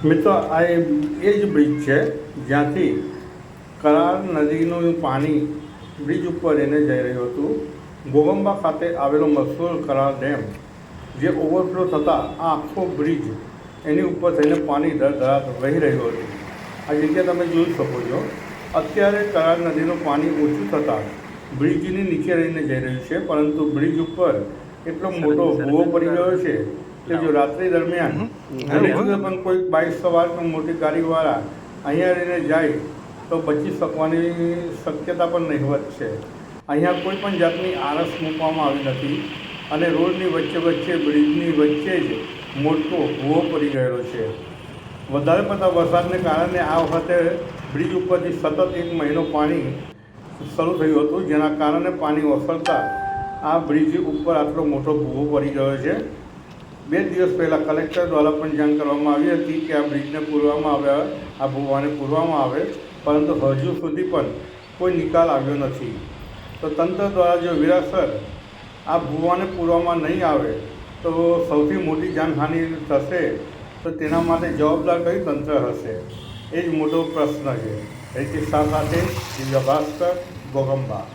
મિત્રો આ એ જ બ્રિજ છે જ્યાંથી કરાર નદીનું પાણી બ્રિજ ઉપર એને જઈ રહ્યું હતું. ગોગંબા ખાતે આવેલો મશહૂર કરાર ડેમ જે ઓવરફ્લો થતાં આ આખો બ્રિજ એની ઉપર થઈને પાણી ધરાત વહી રહ્યું હતું. આ જગ્યા તમે જોઈ શકો છો. અત્યારે કરાર નદીનું પાણી ઓછું થતાં બ્રિજની નીચે રહીને જઈ રહ્યું છે, પરંતુ બ્રિજ ઉપર એટલો મોટો ભૂવો પડી ગયો છે કે જો રાત્રિ દરમિયાન પણ કોઈ બાઇક સવાર કે મોટી ગાડીવાળા અહીંયા રહીને જાય તો બચી શકવાની શક્યતા પણ નહીવત છે. અહીંયા કોઈ પણ જાતની આરસ મૂકવામાં આવી નથી અને રોડની વચ્ચે બ્રિજની વચ્ચે જ મોટો ભૂવો પડી ગયેલો છે. વધારે પડતા વરસાદને કારણે આ વખતે બ્રિજ ઉપરથી સતત 1 મહિનો પાણી શરૂ થયું હતું, જેના કારણે પાણી ઓસરતા આ બ્રિજ ઉપર આટલો મોટો ભૂવો પડી ગયો છે. 2 દિવસ પહેલાં કલેક્ટર દ્વારા પણ જાણ કરવામાં આવી હતી કે આ બ્રિજને પૂરવામાં આવે, આ ભૂવાને પૂરવામાં આવે, પરંતુ હજુ સુધી પણ કોઈ નિકાલ આવ્યો નથી. તો તંત્ર દ્વારા જો વિરાસર આ ભૂવાને પૂરવામાં નહીં આવે તો સૌથી મોટી જાનહાનિ થશે. તો તેના માટે જવાબદાર કઈ તંત્ર હશે, એ જ મોટો પ્રશ્ન છે. રિતિક શાહ સાથે દિવ્ય ભાસ્કર, ગોગંબા.